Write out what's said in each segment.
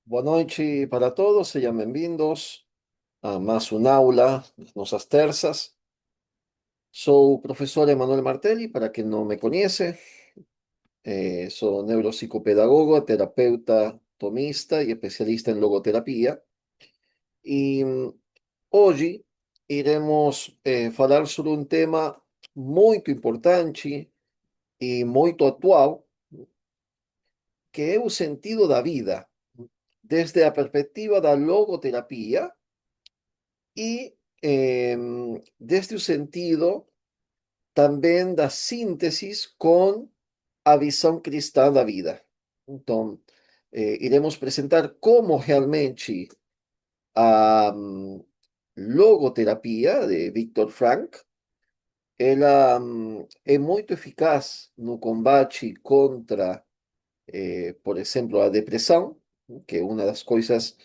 Boa noite para todos, sejam bem-vindos a mais um aula das nossas terças. Sou o professor Emanuel Martelli, para quem não me conhece, sou neuropsicopedagogo, terapeuta tomista e especialista em logoterapia. E hoje iremos falar sobre um tema muito importante e muito atual, que é o sentido da vida, desde a perspectiva da logoterapia e desde o sentido também da síntesis com a visão cristã da vida. Então, iremos apresentar como realmente a logoterapia de Viktor Frankl, ela é muito eficaz no combate contra, por exemplo, a depressão, que é uma das coisas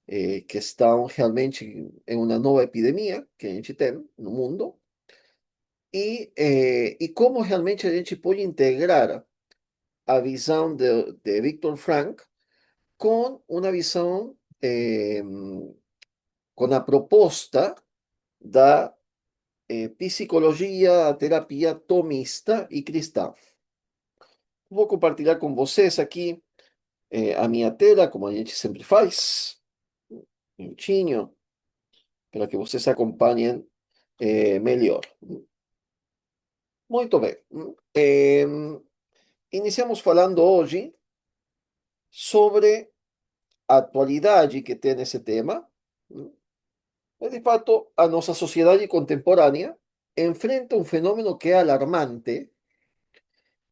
que estão realmente em uma nova epidemia que a gente tem no mundo. E como realmente a gente pode integrar a visão de Viktor Frankl com uma visão, com a proposta da psicologia, terapia tomista e cristã. Vou compartilhar com vocês aqui a minha tela, como a gente sempre faz, um minutinho, para que vocês acompanhem melhor. Muito bem. Iniciamos falando hoje sobre a atualidade que tem esse tema. De fato, a nossa sociedade contemporânea enfrenta um fenômeno que é alarmante,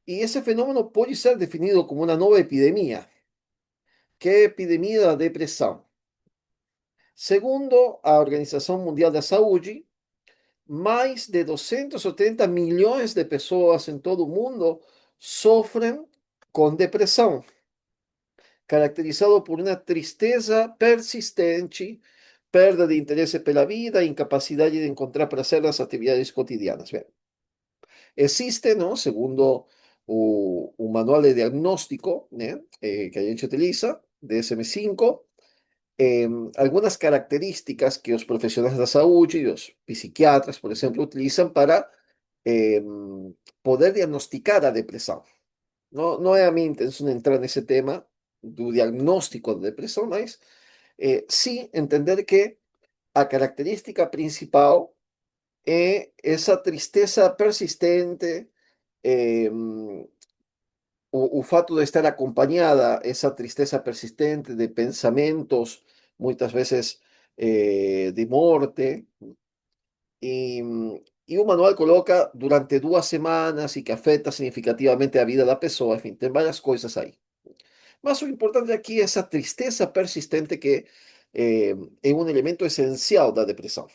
e esse fenômeno pode ser definido como uma nova epidemia, que é a epidemia da depressão. Segundo a Organização Mundial da Saúde, mais de 280 milhões de pessoas em todo o mundo sofrem com depressão, caracterizado por uma tristeza persistente, perda de interesse pela vida, incapacidade de encontrar prazer nas atividades cotidianas. Bem, existe, não, segundo o manual de diagnóstico, né, que a gente utiliza, DSM-5, eh, algumas características que os profissionais da saúde e os psiquiatras, por exemplo, utilizam para eh, poder diagnosticar a depressão. Não é a minha intenção entrar nesse tema do diagnóstico de depressão, mas sim entender que a característica principal é essa tristeza persistente, o fato de estar acompanhada, essa tristeza persistente de pensamentos, muitas vezes de morte, e, e o manual coloca durante 2 semanas e que afeta significativamente a vida da pessoa, enfim, tem várias coisas aí. Mas o importante aqui é essa tristeza persistente que é um elemento essencial da depressão.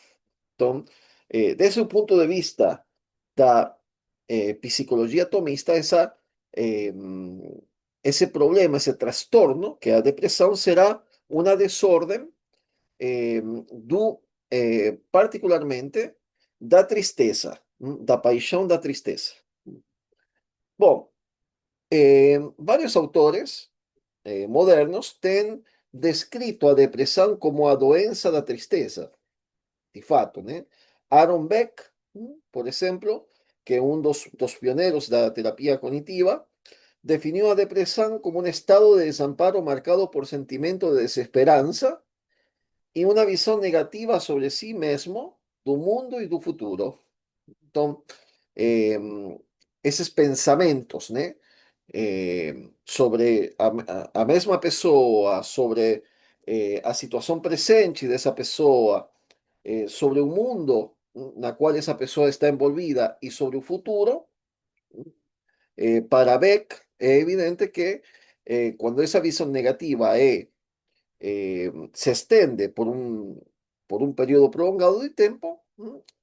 Então, desde o ponto de vista da psicologia tomista, eh, esse problema, esse transtorno, que é a depressão, será uma desordem particularmente da tristeza, da paixão da tristeza. Bom, vários autores modernos têm descrito a depressão como a doença da tristeza, de fato, né? Aaron Beck, por exemplo, que é um dos pioneiros da terapia cognitiva, definiu a depressão como um estado de desamparo marcado por sentimento de desesperança e uma visão negativa sobre si mesmo, do mundo e do futuro. Então, eh, esses pensamentos, né? Sobre a mesma pessoa, sobre a situação presente dessa pessoa, sobre o mundo na qual essa pessoa está envolvida e sobre o futuro, para Beck é evidente que quando essa visão negativa se estende por um período prolongado de tempo,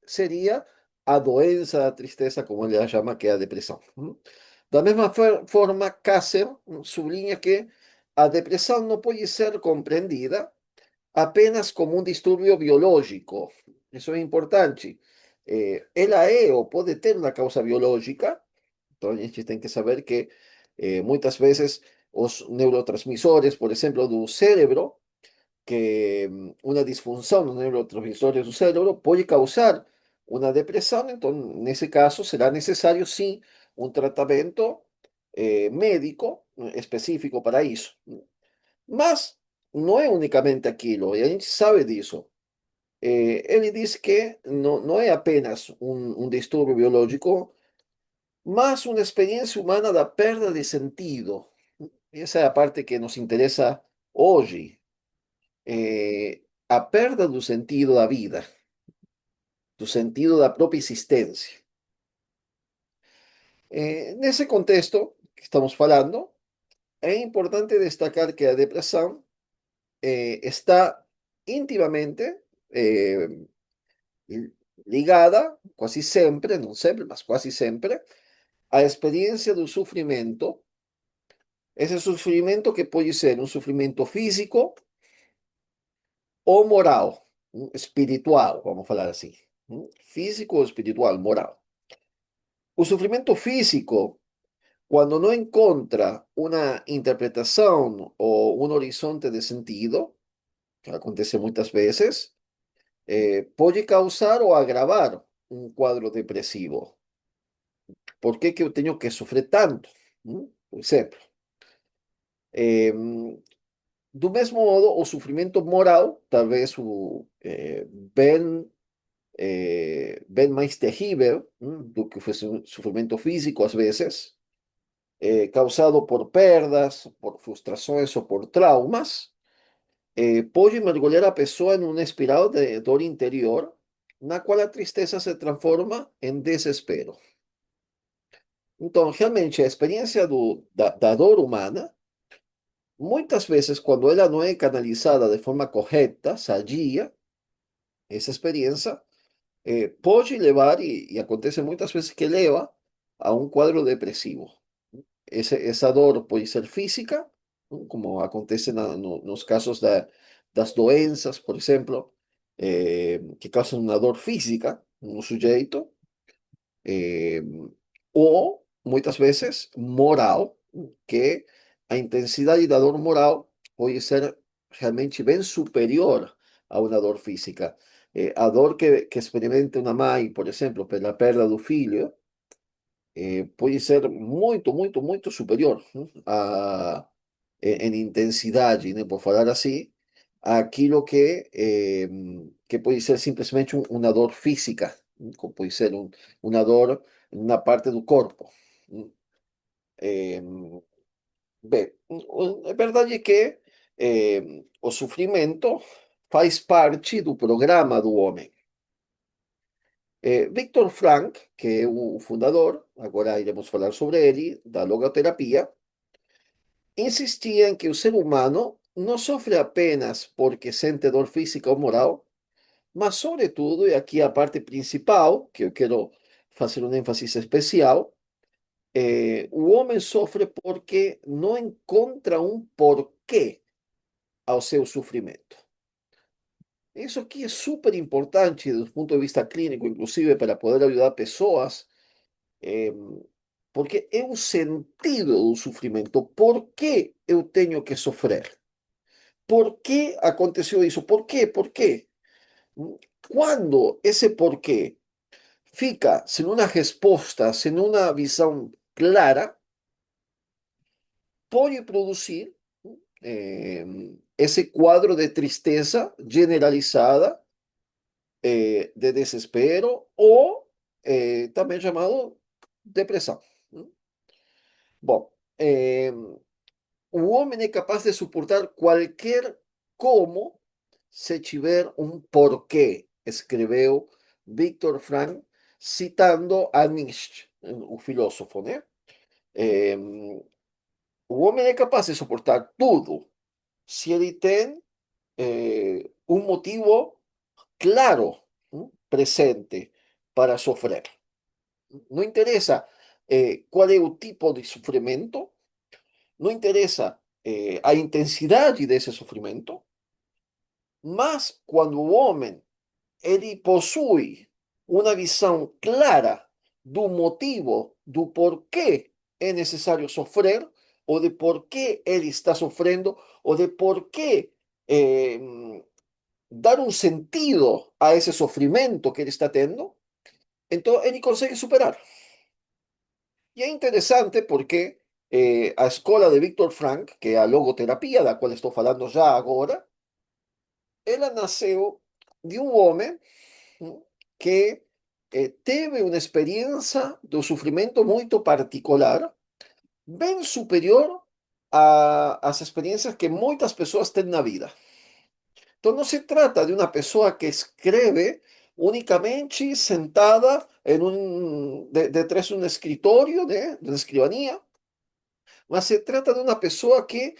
seria a doença da tristeza, como ele a chama, que é a depressão. Da mesma forma, Kasser sublinha que a depressão não pode ser compreendida apenas como um distúrbio biológico. Isso é importante. Ela é ou pode ter uma causa biológica, então a gente tem que saber que muitas vezes os neurotransmisores, por exemplo, do cérebro, que uma disfunção dos neurotransmissores do cérebro pode causar uma depressão, então, nesse caso, será necessário, sim, um tratamento médico específico para isso. Mas não é unicamente aquilo, e a gente sabe disso. Ele diz que não é apenas um distúrbio biológico, mas uma experiência humana da perda de sentido. Essa é a parte que nos interessa hoje. A perda do sentido da vida, do sentido da própria existência. Nesse contexto que estamos falando, é importante destacar que a depressão está íntimamente eh, ligada, quase sempre, não sempre, mas quase sempre, à experiência do sofrimento. Esse sofrimento que pode ser um sofrimento físico ou moral, espiritual, vamos falar assim. Físico ou espiritual, moral. O sofrimento físico, quando não encontra uma interpretação ou um horizonte de sentido, que acontece muitas vezes, pode causar ou agravar um quadro depressivo. Por que que eu tenho que sofrer tanto? Por exemplo, eh, do mesmo modo, o sofrimento moral, talvez bem mais terrível do que o sofrimento físico, às vezes, causado por perdas, por frustrações ou por traumas, pode mergulhar a pessoa em uma espiral de dor interior, na qual a tristeza se transforma em desespero. Então, realmente, a experiência da dor humana, muitas vezes, quando ela não é canalizada de forma correta, sadia, essa experiência pode levar, e acontece muitas vezes que leva, a um quadro depressivo. Essa dor pode ser física, como acontece nos casos das doenças, por exemplo, que causam uma dor física no sujeito, eh, ou muitas vezes moral, que a intensidade da dor moral pode ser realmente bem superior a uma dor física. A dor que experimenta uma mãe, por exemplo, pela perda do filho, pode ser muito, muito, muito superior, em intensidade, né, por falar assim, àquilo que pode ser simplesmente uma dor física, como pode ser uma dor em uma parte do corpo. Eh, Bem, a verdade é que o sofrimento faz parte do programa do homem. Viktor Frank, que é o fundador, agora iremos falar sobre ele, da logoterapia, insistia em que o ser humano não sofre apenas porque sente dor física ou moral, mas, sobretudo, e aqui a parte principal, que eu quero fazer um ênfase especial, o homem sofre porque não encontra um porquê ao seu sofrimento. Isso aqui é super importante do ponto de vista clínico, inclusive para poder ajudar pessoas, eh, porque é o sentido do sofrimento. Por que eu tenho que sofrer? Por que aconteceu isso? Por quê? Por quê? Quando esse porquê fica sem uma resposta, sem uma visão clara, pode produzir eh, esse quadro de tristeza generalizada, de desespero ou também chamado depressão. Bom, o homem é capaz de suportar qualquer como se tiver um porquê, escreveu Viktor Frankl, citando a Nietzsche, o filósofo, né? Eh, o homem é capaz de suportar tudo se ele tem um motivo claro, presente para sofrer. Não interessa qual é o tipo de sofrimento, não interessa a intensidade desse sofrimento, mas quando o homem ele possui uma visão clara do motivo, do porquê é necessário sofrer, o de por qué ele está sofrendo, ou de por qué dar um sentido a esse sofrimento que ele está tendo, então ele consegue superar. E é interessante porque a escola de Viktor Frank, que é a logoterapia, da qual estou falando já agora, ela nasceu de um homem que teve uma experiência do sofrimento muito particular, bem superior às experiências que muitas pessoas têm na vida. Então, não se trata de uma pessoa que escreve únicamente sentada detrás de um escritório, né, de uma escrivaninha, mas se trata de uma pessoa que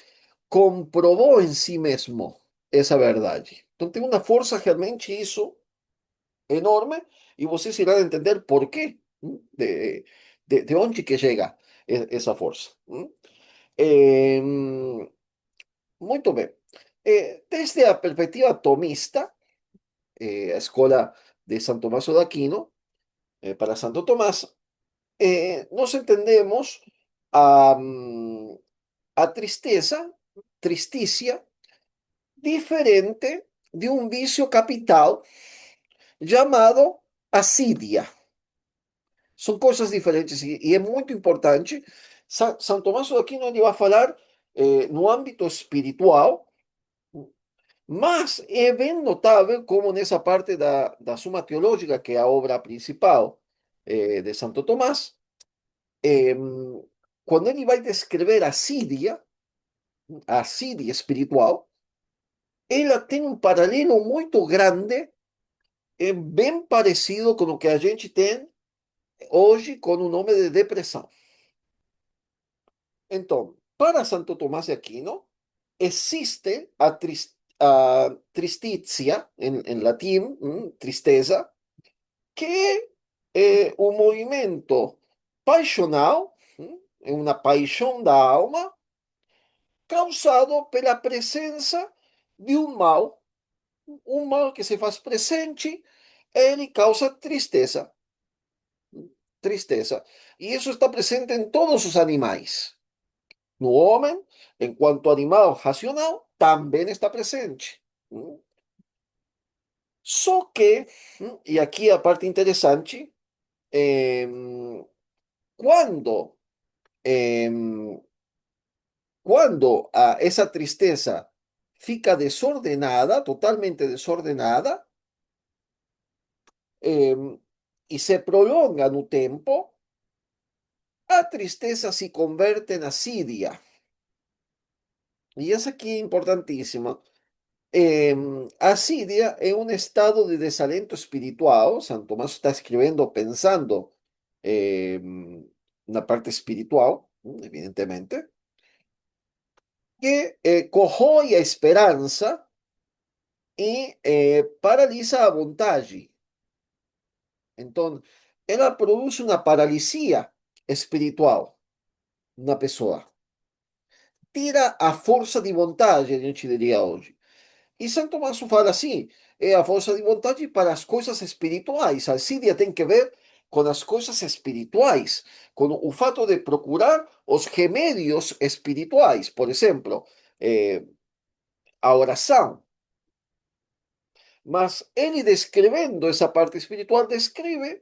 comprovou em si mesmo essa verdade. Então, tem uma força realmente isso enorme e vocês irão entender por quê, de onde que chega essa força. Muito bem. Desde a perspectiva tomista, a escola de San Tomás de Aquino, para Santo Tomás, nós entendemos a, a tristeza, tristícia, diferente de um vício capital chamado assídia. São coisas diferentes e é muito importante. São Tomás de Aquino ele vai falar no âmbito espiritual, mas é bem notável como nessa parte da Suma Teológica, que é a obra principal de Santo Tomás, eh, quando ele vai descrever a sídia espiritual, ela tem um paralelo muito grande, bem parecido com o que a gente tem hoje com o nome de depressão. Então, para Santo Tomás de Aquino, existe a tristitia, em latim, tristeza, que é um movimento paixonal, é uma paixão da alma, causado pela presença de um mal que se faz presente, ele causa tristeza, tristeza. E isso está presente em todos os animais. No homem, enquanto animal racional, também está presente. Só que, e aqui a parte interessante, quando, em, quando essa tristeza fica desordenada, totalmente desordenada, y se prolonga no tempo, a tristeza se converte en asidia. Y es aquí importantísimo. Asidia es un estado de desalento espiritual. San Tomás está escribiendo pensando una parte espiritual, evidentemente, que corrói a esperança e paralisa a vontade. Então, ela produz uma paralisia espiritual na pessoa. Tira a força de vontade, a gente diria hoje. E Santo Tomás fala assim, é a força de vontade para as coisas espirituais. A assídia tem que ver com as coisas espirituais, com o fato de procurar os remédios espirituais. Por exemplo, a oração. Mas ele descrevendo essa parte espiritual, descreve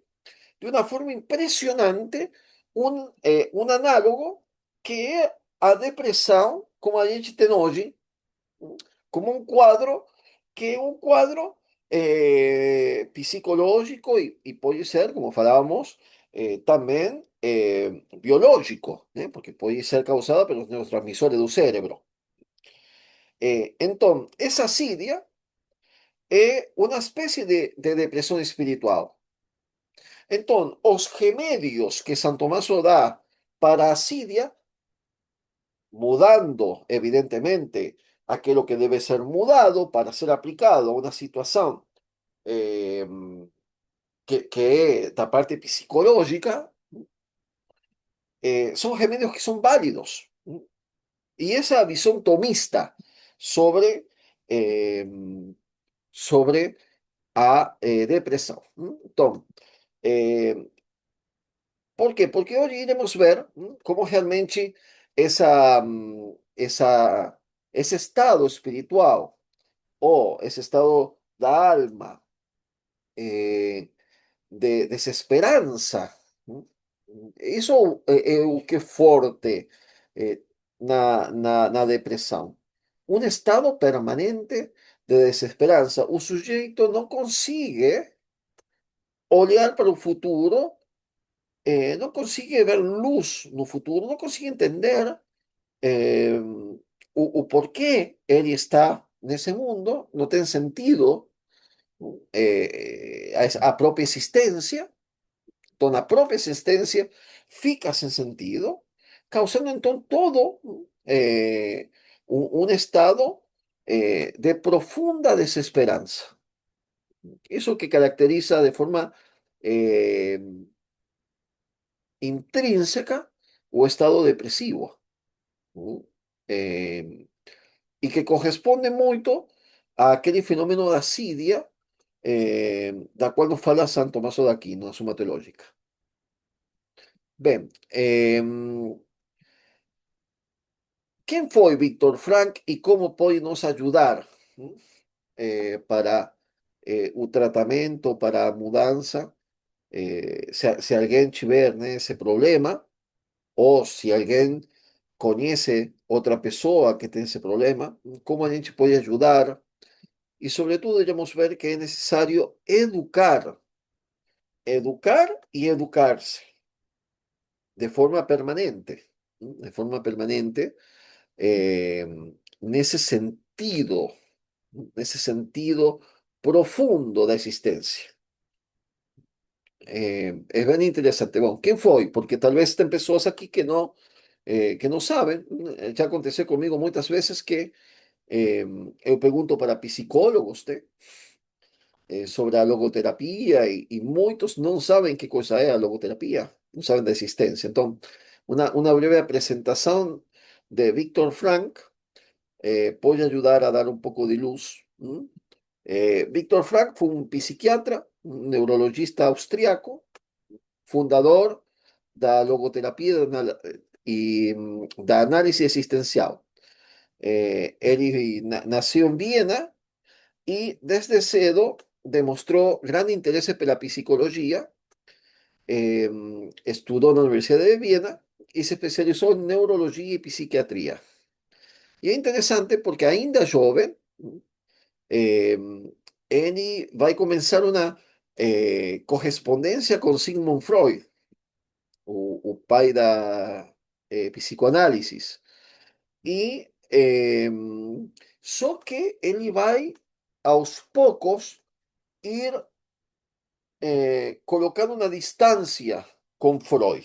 de uma forma impressionante um análogo que é a depressão, como a gente tem hoje, como um quadro que é um quadro psicológico e pode ser, como falávamos, também biológico, né? Porque pode ser causada pelos neurotransmissores do cérebro. Então, essa assídia é uma espécie de depressão espiritual. Então, os remédios que Santo Tomás dá para a assídia, mudando, evidentemente, aquilo que debe ser mudado para ser aplicado a una situación eh, que es la parte psicológica, son remedios que son válidos. Y esa visión tomista sobre, eh, sobre a depressão. Então, eh, por quê? Porque hoje iremos ver como realmente ese estado espiritual o esse estado da alma de desesperança. Isso é o que é forte na depressão. Um estado permanente de desesperança. O sujeito não consegue olhar para o futuro, não consegue ver luz no futuro, não consegue entender o porquê ele está nesse mundo, não tem sentido a própria existência, então a própria existência fica sem sentido, causando então todo um estado de profunda desesperança. Eso que caracteriza de forma eh, intrínseca o estado depresivo. ¿No? Eh, e que corresponde muito àquele fenômeno da sídia, da qual nos fala Santo Tomás de Aquino, na Suma Teológica. Bem, quem foi Víctor Frank e como pode nos ajudar para o tratamento, para a mudança? Se alguém tiver né, esse problema, ou se alguém conhece outra pessoa que tem esse problema, como a gente pode ajudar? E, sobretudo, devemos ver que é necessário educar, educar e educar-se de forma permanente, de forma permanente, eh, nesse sentido, nesse sentido profundo da existência. É bem interessante. Bom, quem foi? Porque talvez tem pessoas aqui que não sabem. Já aconteceu comigo muitas vezes que eu pergunto para psicólogos, né? Sobre a logoterapia e muitos não sabem que coisa é a logoterapia, não sabem da existência. Então, uma breve apresentação de Viktor Frank pode ajudar a dar um pouco de luz. Viktor Frank foi um psiquiatra, um neurologista austriaco, fundador da logoterapia e da análise existencial. Ele nasceu em Viena e desde cedo demonstrou grande interesse pela psicologia, eh, estudou na Universidade de Viena e se especializou em neurologia e psiquiatria. E é interessante porque ainda jovem, eh, ele vai começar uma correspondência com Sigmund Freud, o pai da psicoanálise. E só que ele vai aos poucos ir colocando una distancia con Freud.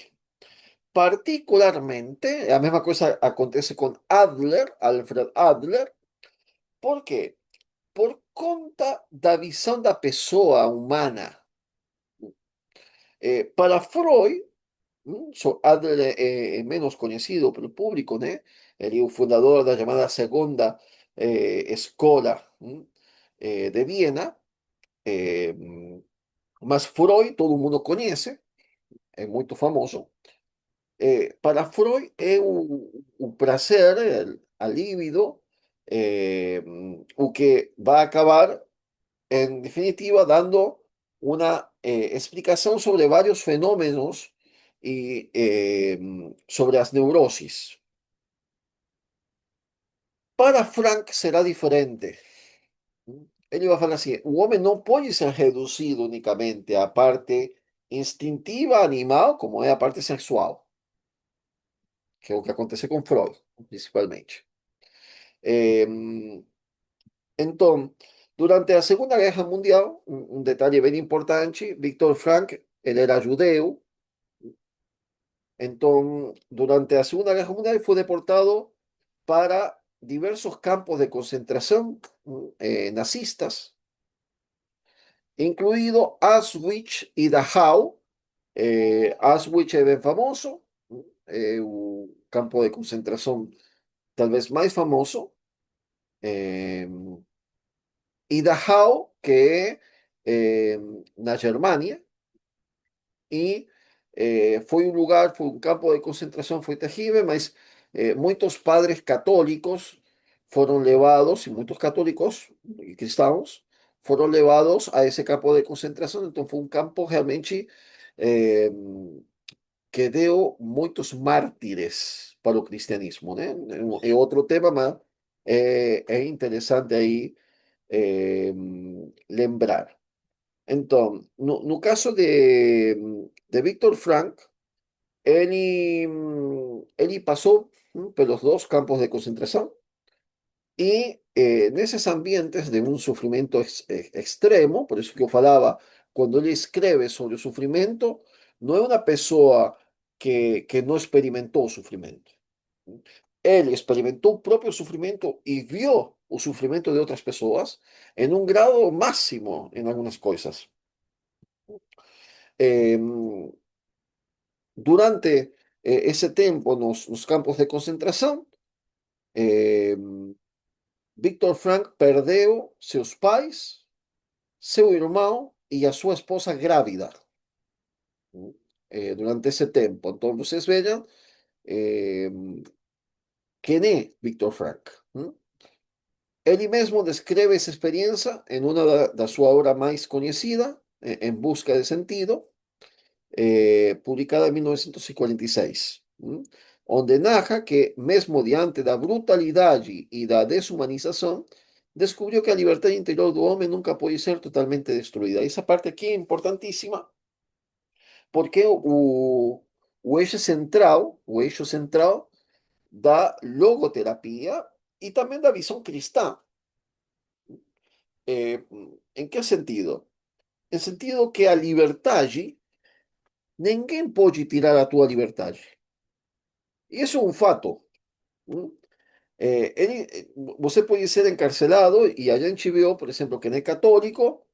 Particularmente, la misma cosa acontece con Adler, Alfred Adler. Por qué? Por conta da visão da pessoa humana. Para Freud, Adler es menos conocido pelo público, né? Ele é o fundador da chamada segunda escola de Viena, eh, mas Freud todo mundo conhece, é muito famoso. Para Freud es un placer, a líbido, o que va a acabar, en definitiva, dando una explicación sobre varios fenómenos y sobre las neurosis. Para Frank será diferente. Ele vai falar assim: o homem não pode ser reduzido unicamente à parte instintiva, animal, como é a parte sexual, que é o que acontece com Freud, principalmente. Eh, então, durante a Segunda Guerra Mundial, um detalhe bem importante, Viktor Frank, ele era judeu, então, durante a Segunda Guerra Mundial, ele foi deportado para diversos campos de concentração nazistas, incluído Auschwitz e Dachau. Auschwitz é bem famoso, é o campo de concentração talvez mais famoso. Eh, e Dachau, que é na Germânia, e foi um lugar, foi um campo de concentração, foi terrível, mas muchos padres católicos fueron llevados, y muchos católicos y cristianos fueron llevados a ese campo de concentración. Entonces fue un campo realmente eh, que deu muitos mártires para o cristianismo, né? É outro tema, mas é interessante aí lembrar. Então, no caso de Víctor Frank, ele passou pelos dois campos de concentração e nesses ambientes de um sofrimento extremo, por isso que eu falava, quando ele escreve sobre o sofrimento, não é uma pessoa que não experimentou o sofrimento. Ele experimentou o próprio sofrimento e viu o sofrimento de outras pessoas em um grau máximo em algumas coisas. Eh, Durante ese tempo nos campos de concentração, eh, Víctor Frank perdeu seus pais, seu irmão e a sua esposa grávida durante esse tempo. Então, vocês vejam eh, quem é Víctor Frank. Ele mesmo descreve essa experiência em uma da sua obra mais conhecida, Em Busca de Sentido, publicada em 1946, onde narra que, mesmo diante da brutalidade e da desumanização, descobriu que a liberdade interior do homem nunca pode ser totalmente destruída. Essa parte aqui é importantíssima, porque o eixo central da logoterapia e também da visão cristã. Eh, ¿En qué sentido? En sentido que a liberdade, ninguém pode tirar a tua liberdade. E isso é um fato. Você pode ser encarcelado e a gente viu, por exemplo, que é católico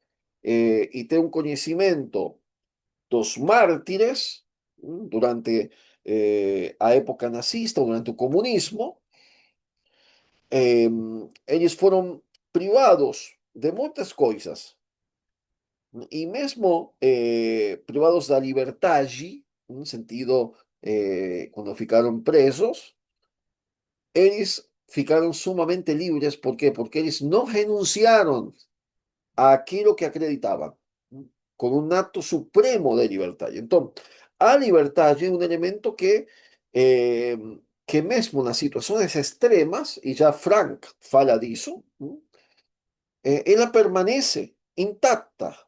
e tem um conhecimento dos mártires durante a época nazista, durante o comunismo, eles foram privados de muitas coisas e mesmo privados da liberdade, no sentido, quando ficaram presos, eles ficaram sumamente livres. ¿Por quê? Porque eles não renunciaram àquilo que acreditavam, com um ato supremo de liberdade. Então, a liberdade é um elemento eh, que mesmo nas situações extremas, e já Frank fala disso, ela permanece intacta.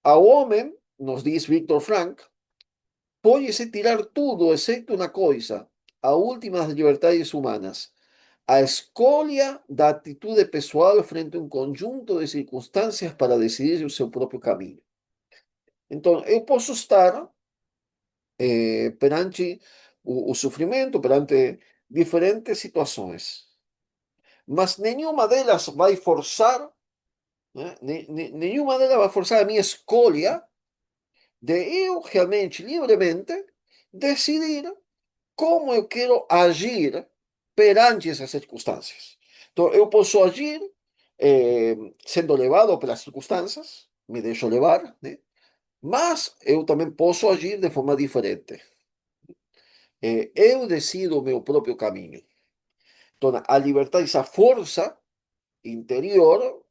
Ao homem, nos diz Víctor Frank, pode-se tirar tudo, exceto uma coisa, a última das liberdades humanas, a escolha da atitude pessoal frente a um conjunto de circunstâncias para decidir o seu próprio caminho. Então, eu posso estar perante o sofrimento, perante diferentes situações, mas nenhuma delas vai forçar, né? Nenhuma delas vai forçar a minha escolha de eu realmente, livremente, decidir como eu quero agir perante essas circunstâncias. Então, eu posso agir sendo levado pelas circunstâncias, me deixo levar, né? Mas eu também posso agir de forma diferente. Eu decido o meu próprio caminho. Então, a liberdade, essa força interior,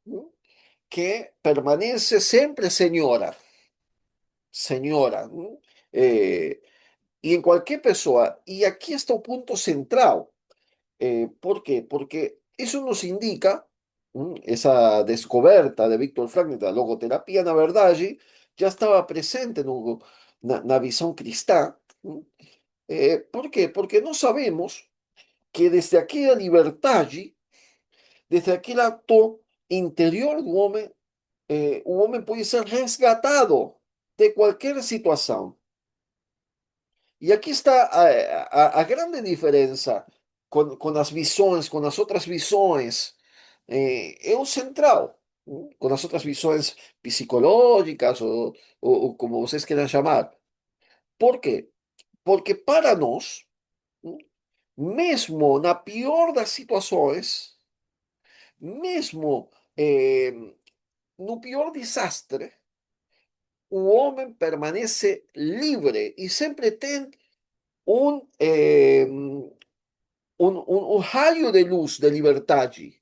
que permanece sempre senhora, senhora, e em qualquer pessoa. E aqui está o ponto central. ¿Por quê? Porque isso nos indica, essa descoberta de Viktor Frankl da logoterapia, na verdade, já estava presente na visão cristã. ¿Por quê? Porque nós sabemos que desde aquela liberdade, desde aquele ato interior do homem, o homem pode ser resgatado de qualquer situação. E aqui está a grande diferença com as visões, com as outras visões. É o central, com as outras visões psicológicas ou como vocês queiram chamar. Por quê? Porque para nós, mesmo na pior das situações, mesmo no pior desastre, o homem permanece livre e sempre tem un rayo de luz de liberdade.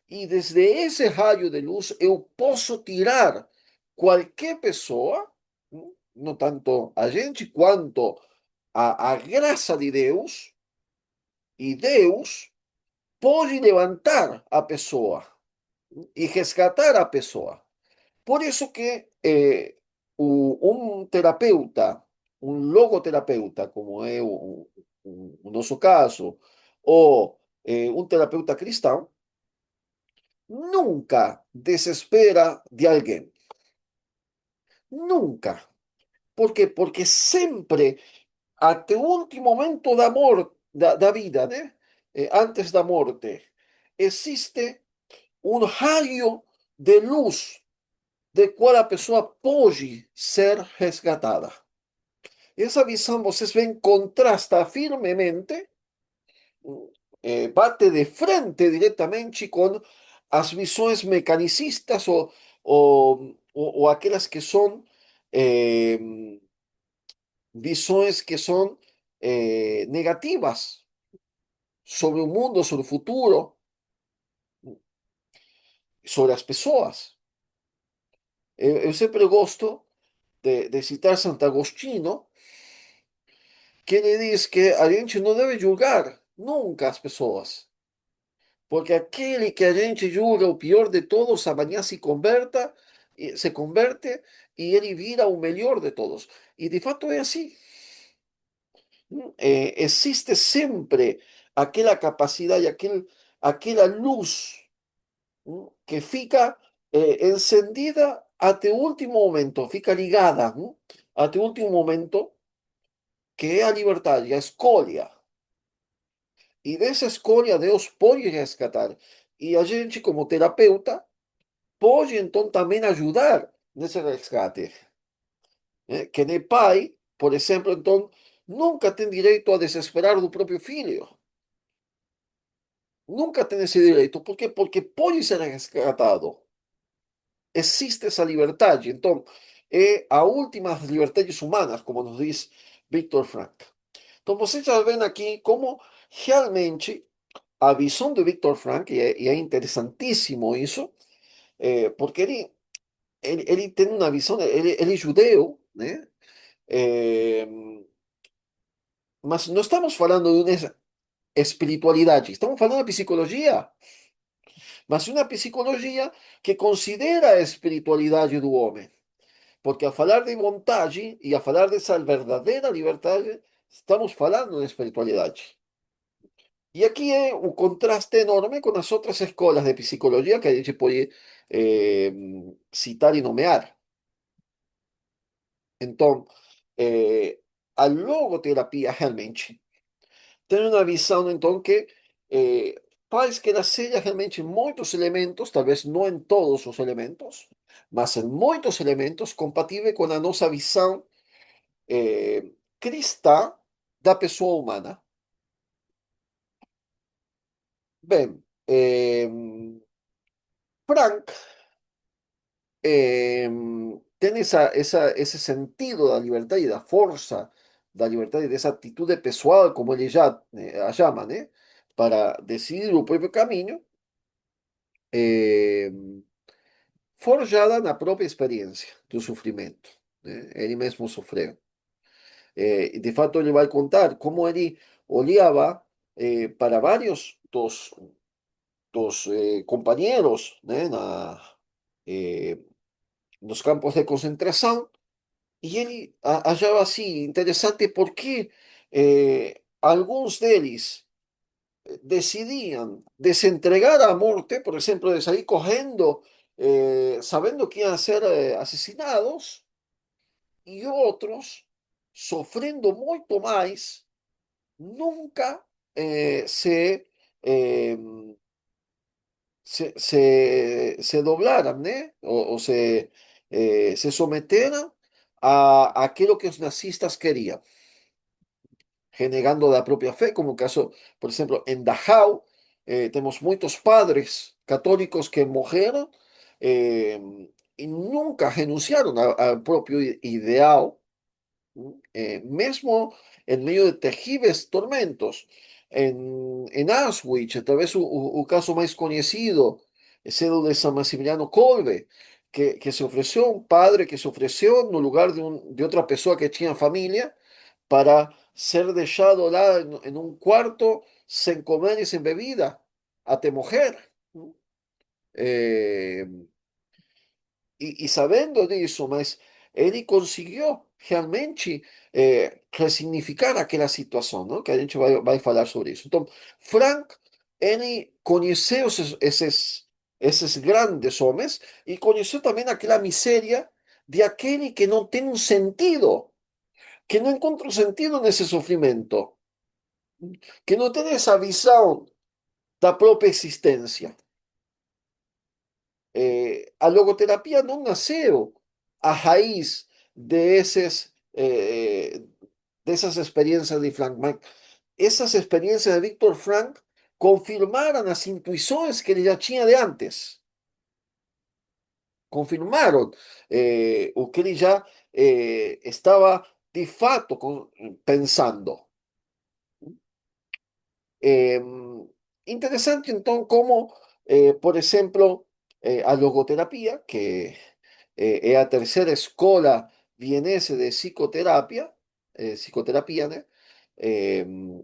E desde esse raio de luz eu posso tirar qualquer pessoa, não tanto a gente, quanto a graça de Deus, e Deus pode levantar a pessoa e resgatar a pessoa. Por isso que um terapeuta, um logoterapeuta, como é o nosso caso, ou um terapeuta cristão, nunca desespera de alguém. Nunca. Por quê? Porque sempre, até o último momento da vida, né? Antes da morte, existe um raio de luz de qual a pessoa pode ser resgatada. Essa visão, vocês veem, contrasta firmemente, bate de frente diretamente com as visões mecanicistas ou aquelas que são eh, visões que são negativas sobre o mundo, sobre o futuro, sobre as pessoas. Eu sempre gosto de citar Santo Agostinho, que ele diz que a gente não deve julgar nunca as pessoas, porque aquele que a gente julga o pior de todos, amanhã se converte e ele vira o melhor de todos. E de fato é assim. Existe sempre aquela capacidade, aquela luz que fica encendida até o último momento, fica ligada até o último momento, que é a liberdade, a escolha. E dessa escolha Deus pode resgatar. E a gente, como terapeuta, pode então também ajudar nesse resgate. Que nem pai, por exemplo, então, nunca tem direito a desesperar do próprio filho. Nunca tem esse direito. Por quê? Porque pode ser resgatado. Existe essa liberdade. Então, é a última das liberdades humanas, como nos diz Viktor Frankl. Então, vocês já veem aqui como realmente a visão de Viktor Frankl, e é interessantíssimo isso, porque ele tem uma visão, ele é judeu, né? Eh, mas não estamos falando de uma espiritualidade, estamos falando de psicologia, mas uma psicologia que considera a espiritualidade do homem. Porque a falar de vontade e a falar dessa verdadeira liberdade, estamos falando de espiritualidade. E aqui é o contraste enorme com as outras escolas de psicologia que a gente pode eh, citar e nomear. Então, a logoterapia realmente tem uma visão, então, que eh, faz que ela seja realmente muitos elementos, talvez não em todos os elementos, mas em muitos elementos, compatível com a nossa visão cristã da pessoa humana. Bem, Frank tem esse sentido da liberdade, da força da liberdade, dessa atitude pessoal, como ele já a chama, né? Para decidir o próprio caminho, eh, forjada na própria experiência do sofrimento. Né? Ele mesmo sofreu. E de fato, ele vai contar como ele olhava para vários dos companheiros, né, eh, nos campos de concentração, e ele achava assim interessante porque alguns deles decidiam desentregar a morte, por exemplo, de sair correndo, sabendo que iam ser assassinados, e outros, sofrendo muito mais, nunca eh, se doblaran, ¿eh? O se someteran a aquello que los nazistas querían, renegando la propia fe, como el caso, por ejemplo, en Dachau, tenemos muchos padres católicos que murieron eh, y nunca renunciaron al propio ideal, mesmo en medio de terríveis tormentos. en Auschwitz, talvez o caso mais conhecido es el de San Maximiliano Kolbe, que se ofreció, un padre que se ofreció no lugar de otra pessoa que tinha família para ser deixado lá en un cuarto sem comer e sem bebida, até morrer. Eh, e sabendo disso, mas ele conseguiu realmente ressignificar aquela situação, não? Que a gente vai falar sobre isso. Então, Frank, ele conheceu esses grandes homens e conheceu também aquela miséria de aquele que não tem um sentido, que não encontra um sentido nesse sofrimento, que não tem essa visão da própria existência. A logoterapia não nasceu a raiz dessas experiências de Frank, mas essas experiências de Viktor Frank confirmaram as intuições que ele já tinha de antes, confirmaram o que ele já estava de fato pensando. Eh, Interesante, entonces, cómo, por ejemplo, a logoterapia, que es la tercera escuela vienese de psicoterapia, psicoterapia, né?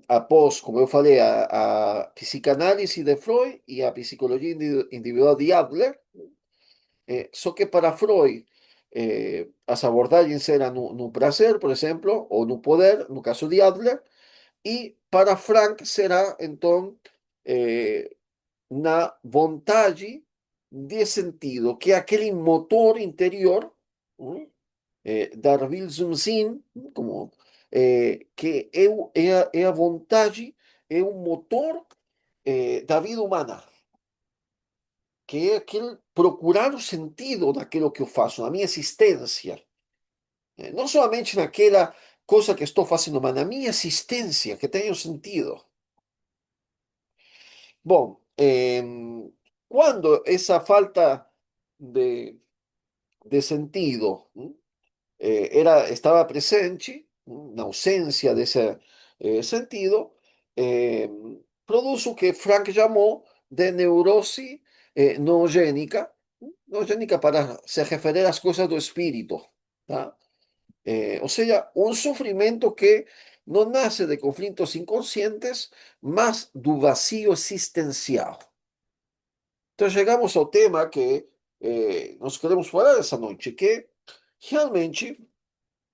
Após, como eu falei, a psicanálise de Freud e a psicologia individual de Adler, só que para Freud, as abordagens eram no prazer, por exemplo, ou no poder, no caso de Adler, e para Frank será, então, na vontade de sentido, que é aquele motor interior, Darwin Zumzin, como, que é a vontade, é um motor da vida humana, que é aquele procurar o sentido daquilo que eu faço, na minha existência, não somente naquela coisa que estou fazendo, mas na minha existência, que tenha sentido. Bom, cuando esa falta de, de sentido estaba presente, una ausencia de ese sentido, produjo o que Frank llamó de neurosis noogénica, noogénica para se referir às coisas do espírito, tá? O sea, un sufrimiento que no nace de conflictos inconscientes, mas do vacío existencial. Entonces llegamos ao tema que nós queremos falar essa noite, que realmente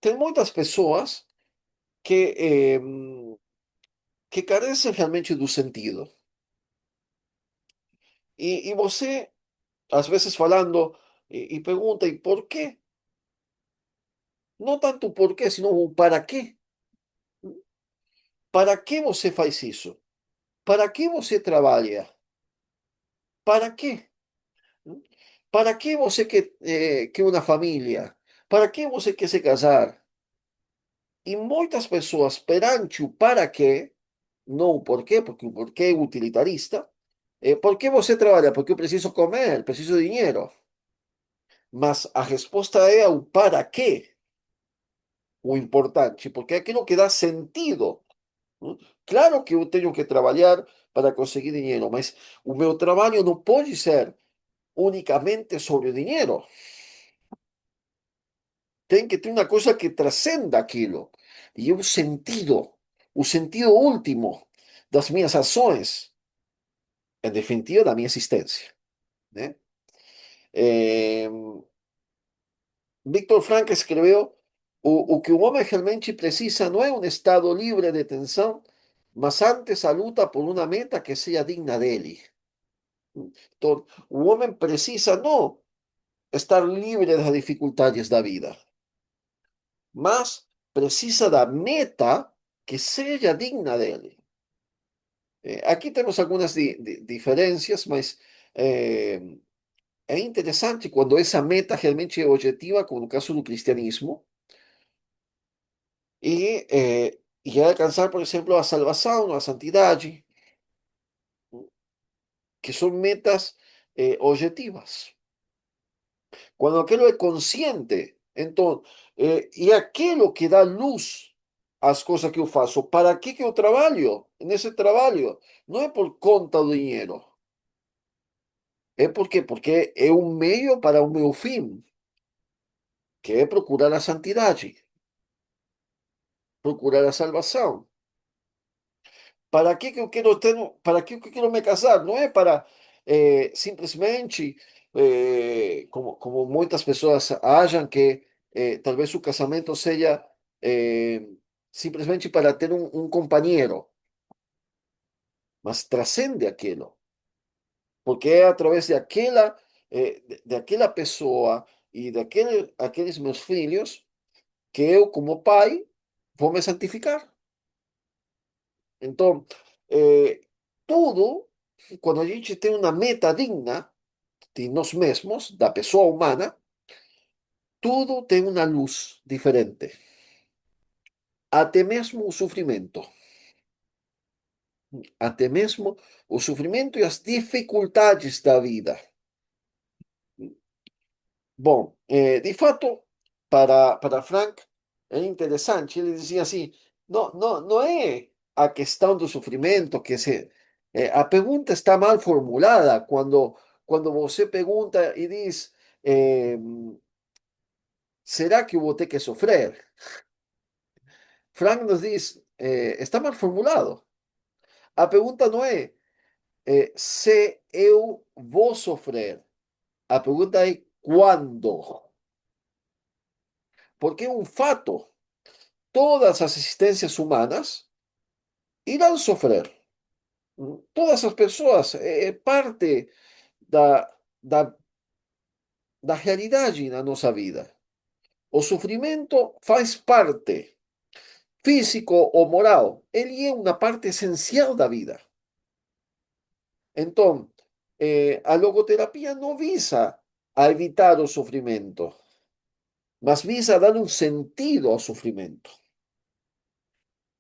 tem muitas pessoas que, que carecem realmente do sentido. E você, às vezes falando, e pergunta, e por quê? Não tanto o porquê, sino o para quê. Para que você faz isso? Para que você trabalha? Para quê? Para que você quer uma família? Para que você quer se casar? E muitas pessoas, perante o para quê, não o porquê, porque o porquê é utilitarista, por que você trabalha? Porque eu preciso comer, preciso de dinheiro. Mas a resposta é o para quê, o importante, porque é aquilo que dá sentido. Não? Claro que eu tenho que trabalhar para conseguir dinheiro, mas o meu trabalho não pode ser unicamente sobre o dinheiro. Tem que ter uma coisa que transcenda aquilo. E é o sentido último das minhas ações, em definitiva, da minha existência. Né? Eh, Víctor Frank escreveu: o que o homem realmente precisa não é um estado livre de tensão, mas antes a luta por uma meta que seja digna dele. Então, o homem precisa não estar livre das dificuldades da vida, mas precisa da meta que seja digna dele. Aqui temos algumas diferenças, mas é interessante quando essa meta realmente é objetiva, como no caso do cristianismo, e é alcançar, por exemplo, a salvação, a santidade, que são metas objetivas. Quando aquilo é consciente, então, e aquilo que dá luz as coisas que eu faço. Para que eu trabalho nesse trabalho? Não é por conta do dinheiro. É porque é um meio para o meu fim, que é procurar a santidade, procurar a salvação. Para que eu quero ter, para que eu quero me casar? Não é para simplesmente, como muitas pessoas acham que talvez o casamento seja eh, simplesmente para ter um companheiro, mas trascende aquilo, porque é através de de aquela pessoa e aqueles meus filhos que eu, como pai, vou me santificar. Então, eh, tudo, quando a gente tem uma meta digna de nós mesmos, da pessoa humana, tudo tem uma luz diferente. Até mesmo o sofrimento. Até mesmo o sofrimento e as dificuldades da vida. Bom, de fato, para Frank, é interessante. Ele dizia assim: não é a questão do sofrimento que se. A pergunta está mal formulada quando você pergunta e diz: eh, será que eu vou ter que sofrer? Frank nos diz: está mal formulado. A pergunta não é se eu vou sofrer. A pergunta é quando. Porque é um fato. Todas as existências humanas irán sofrer. Todas as pessoas é parte da, da, da realidade na nossa vida. O sofrimento faz parte, físico ou moral. Ele é uma parte essencial da vida. Então, a logoterapia não visa a evitar o sofrimento, mas visa dar um sentido ao sofrimento.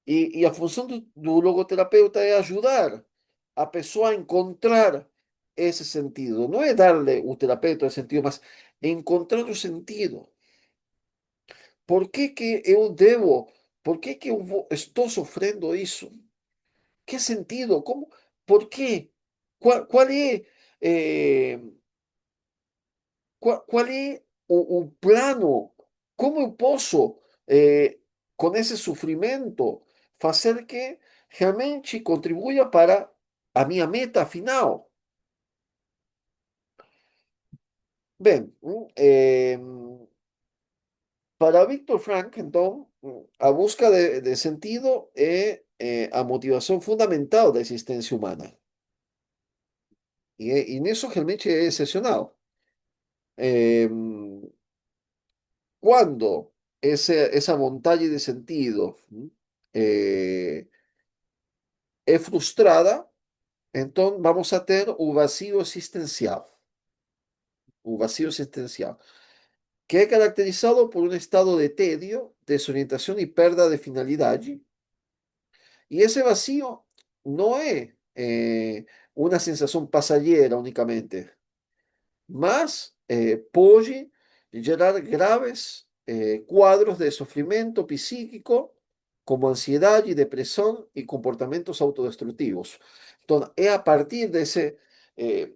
E a função do logoterapeuta é ajudar a pessoa a encontrar esse sentido. Não é darle o terapeuta esse sentido, mas encontrar o sentido. Por que que eu devo? Por que que estou sofrendo isso? Que sentido? Como? Por quê? Qual é, eh, qual é o plano? Como eu posso, com esse sofrimento, fazer que realmente contribua para a minha meta final? Bem, para Viktor Frank, então, a busca de sentido é a motivação fundamental da existência humana. E nisso realmente é excepcional. Eh, Cuando esa vontade de sentido é frustrada, então vamos a ter o vacío existencial, que é caracterizado por um estado de tédio, desorientação e perda de finalidade. E esse vacío não é uma sensação passageira unicamente, mas pode gerar graves cuadros de sufrimiento psíquico, como ansiedade, depressão e comportamentos autodestrutivos. Então, é a partir eh,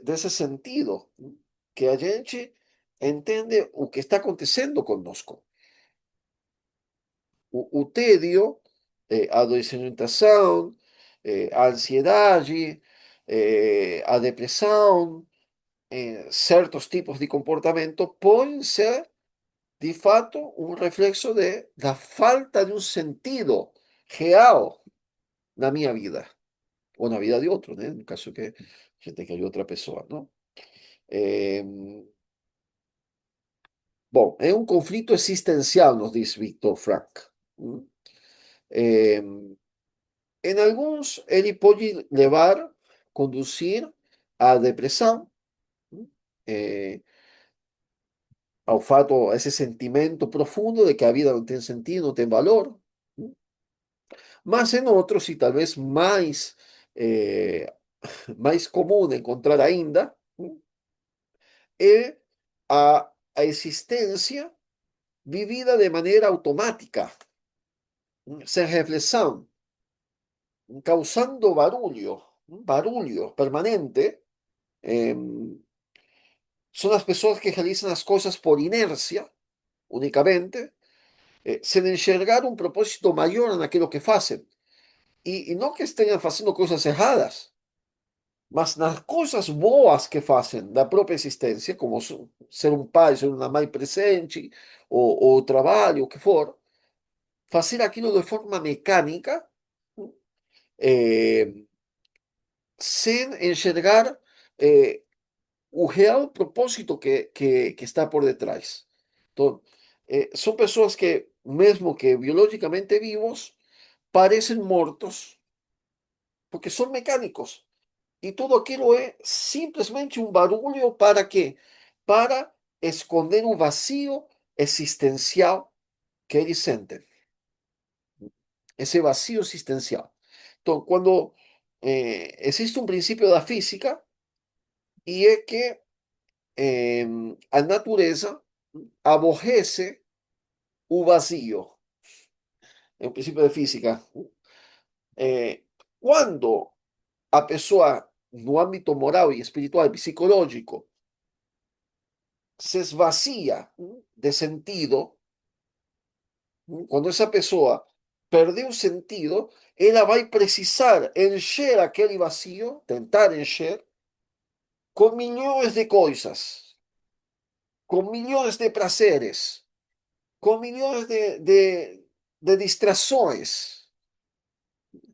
desse sentido que a gente entende o que está acontecendo conosco. O tédio, a desorientação, a ansiedade, a depressão, certos tipos de comportamento podem ser, de fato, um reflexo da falta de um sentido real na minha vida, ou na vida de outro, né? No caso que a gente quer outra pessoa, não? Eh, Bom, é um conflito existencial, nos diz Viktor Frank. ¿Mm? Eh, em alguns, ele pode levar, conduzir à depressão, ¿Mm? eh, ao fato, a esse sentimento profundo de que a vida não tem sentido, não tem valor. Mas em outros, e talvez mais comum de encontrar ainda, é a existência vivida de maneira automática. sem reflexão, causando barulho permanente. eh, Son las personas que realizan las cosas por inercia únicamente, sin enxergar un propósito mayor en aquello que hacen. Y no que estén haciendo cosas erradas, mas nas coisas boas que fazem da própria existência, como ser um pai, ser uma mãe presente, ou trabalho, o que for, fazer aquilo de forma mecânica, eh, sem enxergar eh, o real propósito que está por detrás. Então, são pessoas que, mesmo que biologicamente vivos, parecem mortos, porque são mecânicos. Y todo aquello es simplemente un barullo para qué? Para esconder un vacío existencial que ellos sienten, ese vacío existencial. Entonces, cuando existe un principio de la física y es que a naturaleza aborrece o vacío, es un principio de física. Eh, Cuando a pessoa, no ámbito moral y espiritual, psicológico, se esvacía de sentido, quando essa pessoa perdeu o sentido, ela vai precisar encher aquele vazio, tentar encher, com milhões de coisas, com milhões de prazeres, com milhões de distrações.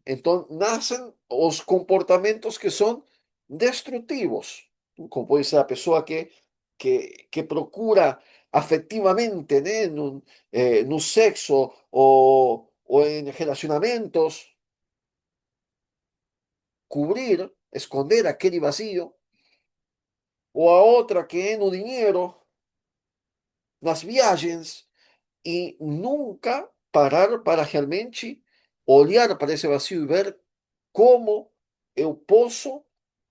Então, nascem os comportamentos que são destrutivos, como pode ser a pessoa que procura afectivamente, né, no sexo ou em relacionamentos, cubrir, esconder aquele vazio, ou a outra que é no dinheiro, nas viagens, e nunca parar para realmente olhar para esse vazio e ver como eu posso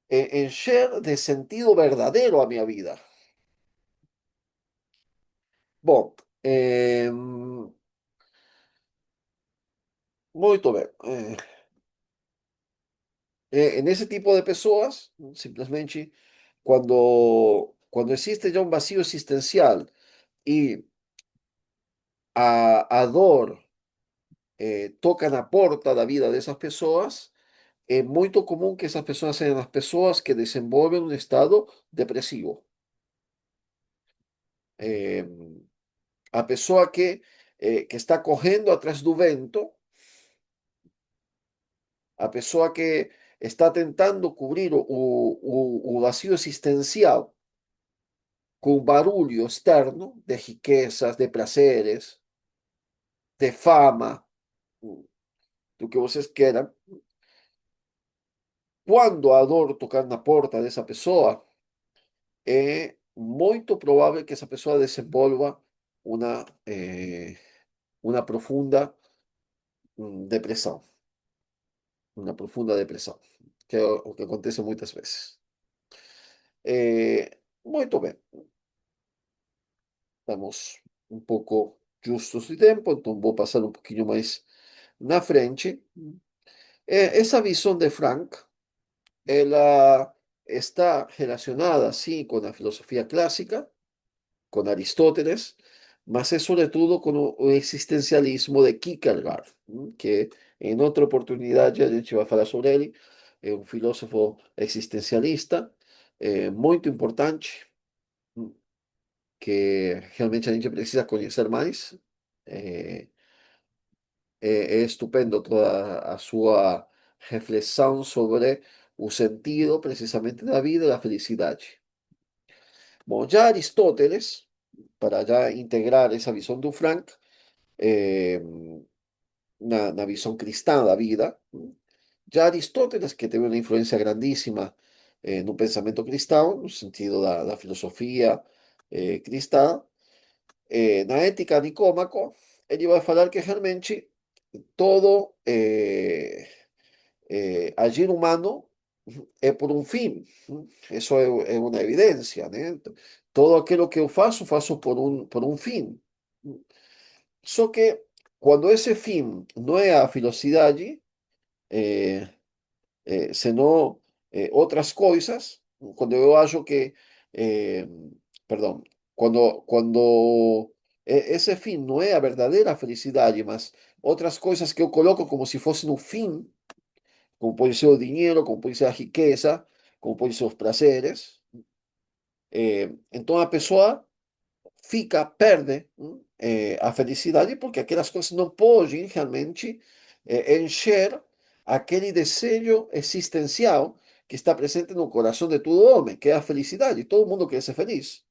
encher de sentido verdadeiro a minha vida. Bom, muito bem. En ese tipo de pessoas, simplesmente, cuando existe ya un vacío existencial y a dor toca na porta da vida dessas pessoas, é muito comum que essas pessoas sejam as pessoas que desenvolvem um estado depressivo. Eh, a pessoa que está correndo atrás do vento, a pessoa que está tentando cobrir o vacío existencial com barulho externo de riquezas, de prazeres, de fama, do que vocês queiram, quando a dor tocar na porta dessa pessoa, é muito provável que essa pessoa desenvolva uma profunda depressão, uma profunda depressão, que é o que acontece muitas vezes. Muito bem, estamos um pouco justos de tempo, então vou passar um pouquinho mais na frente. Essa visão de Frank, ela está relacionada, sí, con la filosofía clásica, con Aristóteles, mas es sobre todo con el existencialismo de Kierkegaard, que en otra oportunidad ya a gente vai falar sobre ele, é um filósofo existencialista, muito importante, que realmente a gente precisa conhecer mais. É, é estupendo toda a sua reflexão sobre o sentido precisamente da vida e da felicidade. Bom, já Aristóteles, para já integrar essa visão do Frank, eh, na visão cristã da vida, já Aristóteles, que teve uma influência grandíssima no pensamento cristão, no sentido da filosofia cristã, na ética Nicômaco, ele vai falar que realmente todo agir humano é por um fim. Isso é uma evidência, né? Todo aquilo que eu faço por um fim. Só que quando esse fim não é a felicidade, eh, senão outras coisas, quando eu acho que, eh, perdão, quando esse fim não é a verdadeira felicidade, mas outras coisas que eu coloco como se fosse no fim, como pode ser o dinheiro, como pode ser a riqueza, como pode ser os prazeres, então a pessoa fica, perde a felicidade porque aquelas coisas não podem realmente encher aquele desejo existencial que está presente no coração de todo homem, que é a felicidade. Todo mundo quer ser feliz.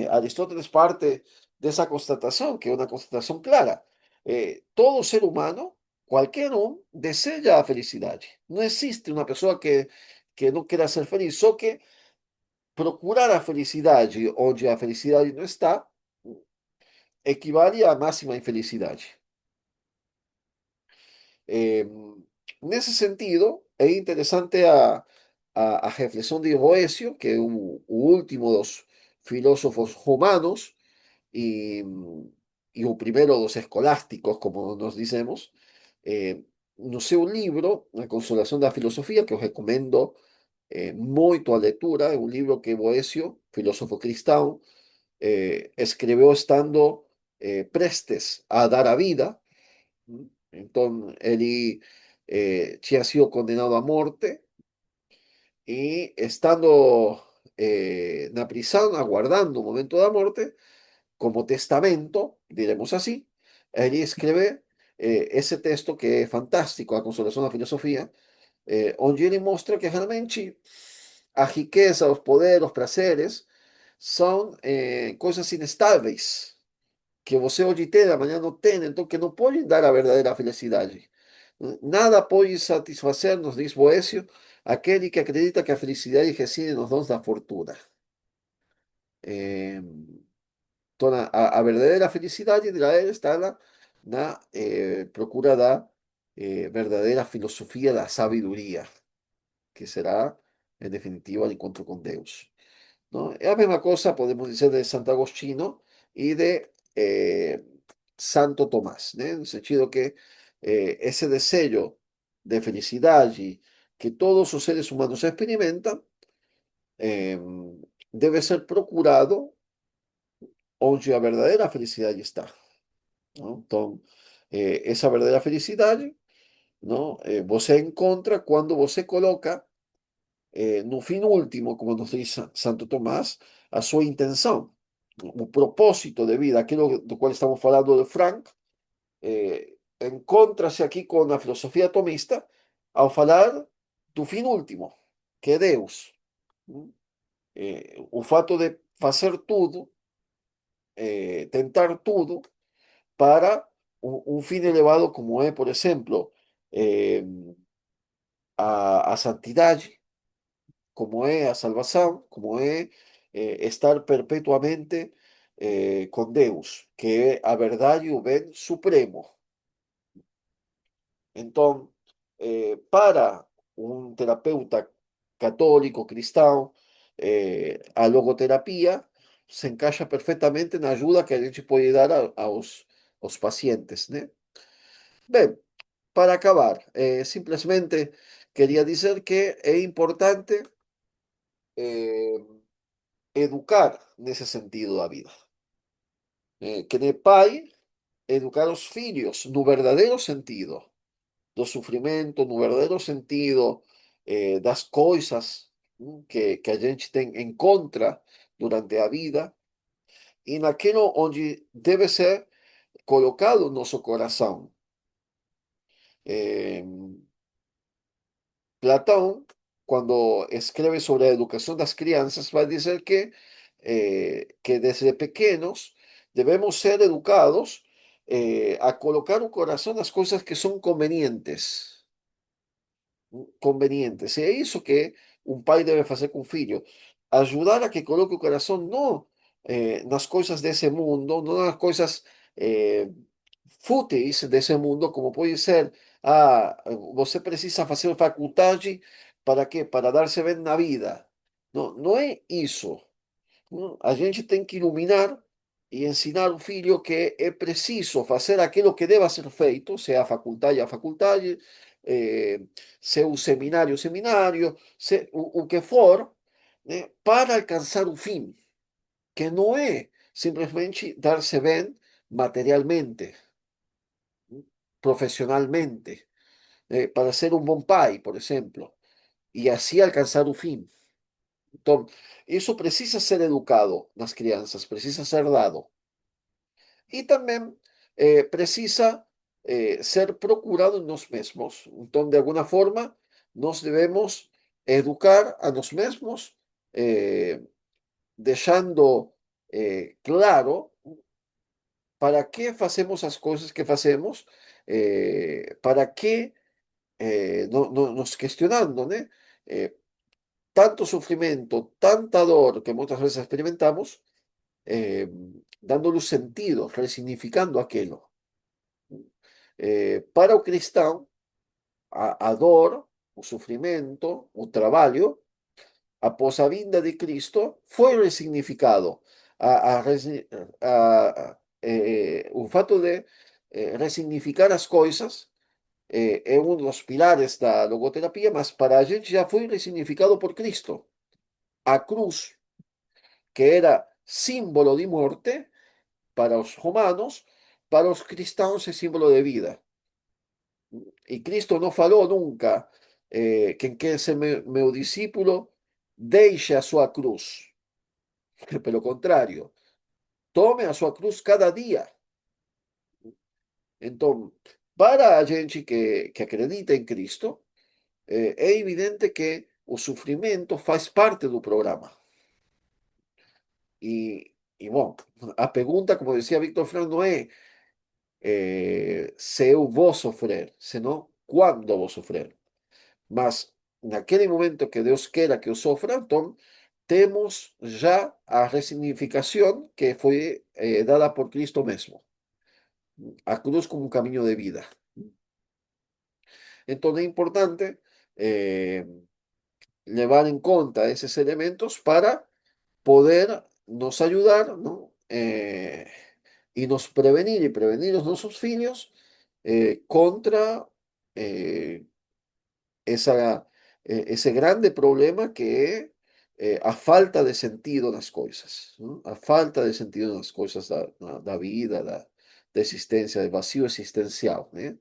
Aristóteles parte dessa constatação, que é uma constatação clara. Todo ser humano, qualquer um, deseja a felicidade. Não existe uma pessoa que não queira ser feliz, só que procurar a felicidade onde a felicidade não está equivale à máxima infelicidade. Eh, Nesse sentido, é interessante a reflexão de Boécio, que é o último dos filósofos romanos e, e o primeiro dos escolásticos, como nós dizemos, no seu livro, A Consolação da Filosofia, que eu recomendo muito a leitura, é um livro que Boécio, filósofo cristão, escreveu estando prestes a dar a vida. Então, ele tinha sido condenado à morte e, estando na prisão, aguardando o momento da morte, como testamento, diremos assim, ele escreve esse texto que é fantástico, A Consolação da Filosofia, onde ele mostra que realmente a riqueza, os poderes, os prazeres são coisas inestáveis que você hoje tem, amanhã não tem, então que não podem dar a verdadeira felicidade. Nada pode satisfazer, nos diz Boécio, aquele que acredita que a felicidade reside nos dons da fortuna. Eh, então, a verdadeira felicidade de ele está na procura da verdadeira filosofia da sabedoria, que será, em definitiva, o encontro com Deus. ¿No? Es la misma cosa, podemos decir, de Santo Agostino y de Santo Tomás, ¿no? En el sentido que ese deseo de felicidad y que todos los seres humanos experimentan eh, debe ser procurado onde a verdadeira felicidade está. ¿No? Então, essa verdadeira felicidade, não, você encontra quando você coloca no fim último, como nos diz Santo Tomás, a sua intenção, o propósito de vida, aquilo do qual estamos falando de Frank, encontra-se aqui com a filosofia tomista ao falar do fim último, que é Deus. O fato de fazer tudo, tentar tudo, para um fim elevado como é, por exemplo, eh, a santidade, como é a salvação, como é estar perpetuamente com Deus, que é a verdade e o bem supremo. Então, para um terapeuta católico, cristão, a logoterapia se encaixa perfeitamente na ajuda que a gente pode dar aos pacientes, né? Bem, para acabar, simplesmente queria dizer que é importante eh, educar nesse sentido da vida. Que de pai, educar os filhos no verdadeiro sentido do sofrimento, no verdadeiro sentido das coisas que a gente tem em contra durante a vida e naquilo onde deve ser colocado o nosso coração. Eh, Platão, quando escreve sobre a educação das crianças, vai dizer que desde pequenos devemos ser educados a colocar o coração nas coisas que são convenientes. Convenientes. E é isso que um pai deve fazer com o filho. Ajudar a que coloque o coração não nas coisas desse mundo, não nas coisas eh, fúteis desse mundo, como pode ser, você precisa fazer faculdade para quê? Para dar-se bem na vida. Não, não é isso. Não? A gente tem que iluminar. e ensinar o filho que é preciso fazer aquilo que deva ser feito, seja a faculdade a faculdade, eh, se o seminário o seminário, se, o que for, né, para alcançar o fim, que não é simplesmente dar-se bem materialmente, profissionalmente, para ser um bom pai, por exemplo, e assim alcançar o fim. Então, isso precisa ser educado nas crianças, precisa ser dado. E também precisa ser procurado em nós mesmos. Então, de alguma forma, nós devemos educar a nós mesmos, eh, deixando claro para que fazemos as coisas que fazemos, para que nos questionando, né? Eh, tanto sufrimiento, tanta dor que muchas veces experimentamos, eh, dándole sentido, resignificando aquello. Para o cristão, a dor, o sofrimento, o trabalho, após a vinda de Cristo, foi resignificado. O fato de resignificar as coisas é um dos pilares da logoterapia, mas para a gente já foi resignificado por Cristo. A cruz, que era símbolo de morte para os romanos, para os cristãos é símbolo de vida. E Cristo não falou nunca: quem quer ser meu discípulo, deixe a sua cruz. Pelo contrário, tome a sua cruz cada dia. Então, para a gente que acredita em Cristo, é evidente que o sofrimento faz parte do programa. Bom, a pergunta, como decía Víctor Frank, no es se eu vou sofrer, senão quando vou sofrer. Mas naquele momento que Deus queira que eu sofra, então temos já a resignificação que foi dada por Cristo mesmo. A cruz como um caminho de vida. Então é importante levar em conta esses elementos para poder nos ayudar, ¿no? Y nos prevenir y prevenir los nuestros filhos contra eh, esa, ese grande problema que é a falta de sentido nas coisas, ¿no? A falta de sentido nas coisas da vida, da existência, do vazio existencial, né?